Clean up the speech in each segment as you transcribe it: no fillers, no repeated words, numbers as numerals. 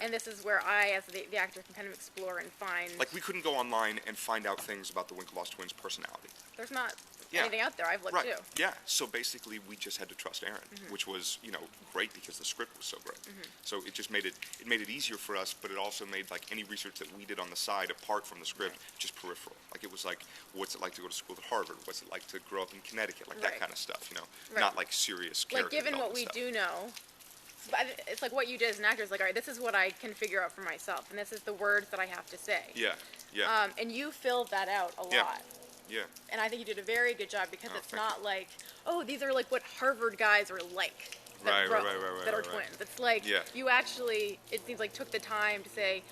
and this is where I, as the actor, can kind of explore and find. Like, we couldn't go online and find out things about the Winklevoss twins' personality. There's not anything out there. I've looked too. Yeah. So basically, we just had to trust Aaron, which was, great because the script was so great. So it just made it easier for us, but it also made like any research that we did on the side apart from the script just peripheral. Like, it was like, what's it like to go to school at Harvard? What's it like to grow up in Connecticut? Like that kind of stuff. Not like serious character. Like, given what we do know. But it's like what you did as an actor is like, all right, this is what I can figure out for myself, and this is the words that I have to say. Yeah. And you filled that out a lot. Yeah. And I think you did a very good job because it's not like, oh, these are like what Harvard guys are like. That are twins. It's like you actually, it seems like, took the time to say,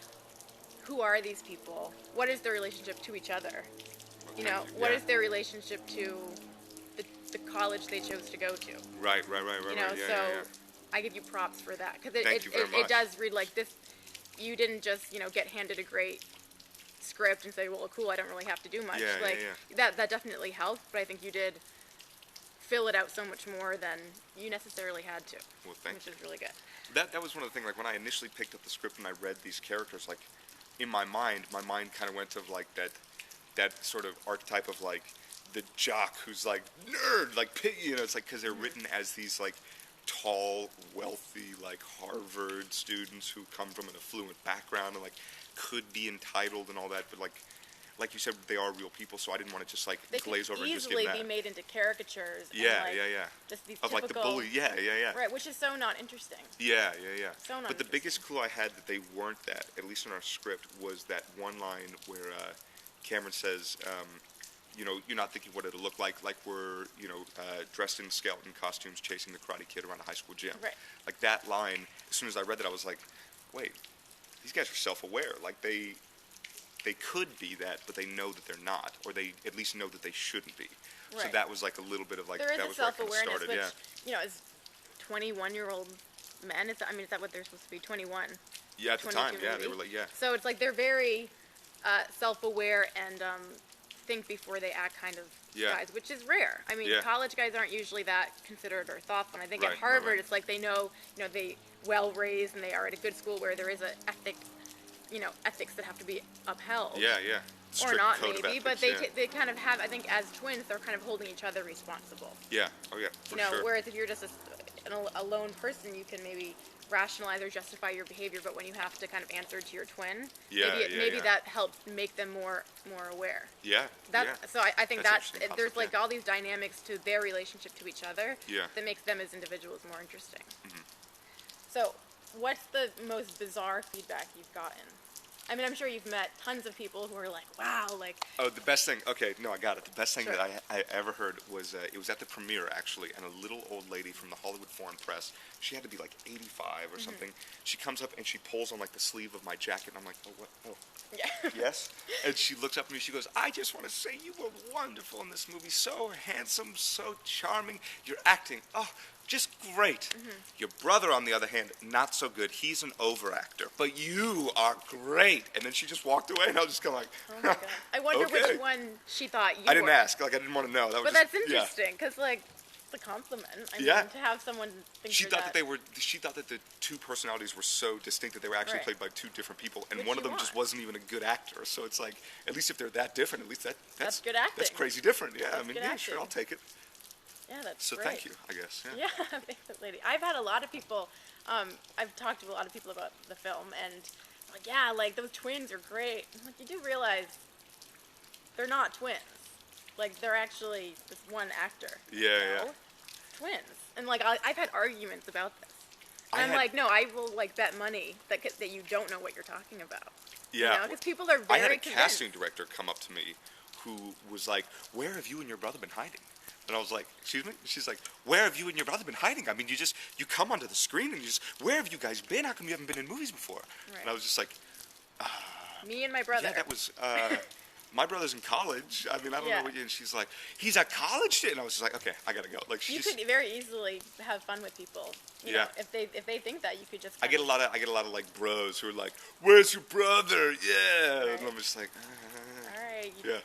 who are these people? What is their relationship to each other? What is their relationship to the college they chose to go to? Right. I give you props for that because it does read like this. You didn't just get handed a great script and say, well, cool, I don't really have to do much. That definitely helped, but I think you did fill it out so much more than you necessarily had to. Well, thank you. Which is really good. That was one of the things. Like, when I initially picked up the script and I read these characters, like, in my mind kind of went to like that sort of archetype of like the jock who's like nerd, like it's like because they're written as these like tall, wealthy, like Harvard students who come from an affluent background and like could be entitled and all that, but like you said, they are real people, so I didn't want to just like glaze over and just give that. They could easily be made into caricatures. Yeah. Just these of typical, like the bully. Yeah. Right, which is so not interesting. Yeah. So not but the biggest clue I had that they weren't that, at least in our script, was that one line where Cameron says, you're not thinking what it'll look like we're, dressed in skeleton costumes chasing the Karate Kid around a high school gym. Right. Like, that line, as soon as I read that, I was like, wait, these guys are self-aware. Like, they could be that, but they know that they're not, or they at least know that they shouldn't be. Right. So that was like a little bit of like, there that is was a self-awareness, where I kind of started, as 21-year-old men, is that what they're supposed to be, 21? Yeah, at the time, they were like, So it's like they're very self-aware and think before they act kind of guys, which is rare. I mean, college guys aren't usually that considerate or thoughtful. And I think at Harvard, it's like they know, they well-raised and they are at a good school where there is a ethics that have to be upheld. Yeah. Or not maybe, but they kind of have, I think as twins, they're kind of holding each other responsible. Yeah, oh yeah, for sure. Whereas if you're just a lone person, you can maybe rationalize or justify your behavior, but when you have to kind of answer to your twin, maybe that helps make them more aware. So I think there's like all these dynamics to their relationship to each other that makes them as individuals more interesting. So what's the most bizarre feedback you've gotten? I mean, I'm sure you've met tons of people who are like, wow, like... Oh, the best thing... Okay, no, I got it. The best thing that I ever heard was, it was at the premiere, actually, and a little old lady from the Hollywood Foreign Press, she had to be like 85 or something, she comes up and she pulls on like the sleeve of my jacket, and I'm like, oh, what? Oh. Yeah. Yes? And she looks up at me, she goes, I just want to say you were wonderful in this movie, so handsome, so charming, you're acting, just great. Your brother, on the other hand, not so good. He's an overactor. But you are great. And then she just walked away, and I was just kind of like, oh my God. I wonder which one she thought you were. I didn't ask. Like, I didn't want to know. But that's interesting, because, like, it's a compliment. I mean, to have someone think she thought that she thought that the two personalities were so distinct that they were actually played by two different people, and one of them just wasn't even a good actor. So it's like, at least if they're that different, at least that's good acting. That's crazy different. Yeah, that's I mean, sure, I'll take it. Yeah, that's so great. Thank you, I guess. Yeah, thanks, lady. I've had a lot of people, I've talked to a lot of people about the film, and like, yeah, like, those twins are great. I'm like, you do realize they're not twins. Like, they're actually this one actor. Yeah. Twins. And, like, I've had arguments about this. And I'm like, no, I will, like, bet money that you don't know what you're talking about. Yeah. Because people are very I had a convinced. casting director come up to me who was like, where have you and your brother been hiding? And I was like, excuse me? She's like, where have you and your brother been hiding? I mean, you come onto the screen and where have you guys been? How come you haven't been in movies before? Right. And I was just like, me and my brother. Yeah, that was, my brother's in college. I mean, I don't know what you, and she's like, he's at college? And I was just like, okay, I gotta go. Like, you could very easily have fun with people. You know, if they think that, you could just. I get a lot of like bros who are like, where's your brother? Yeah. Right. And I'm just like, all right. Yeah.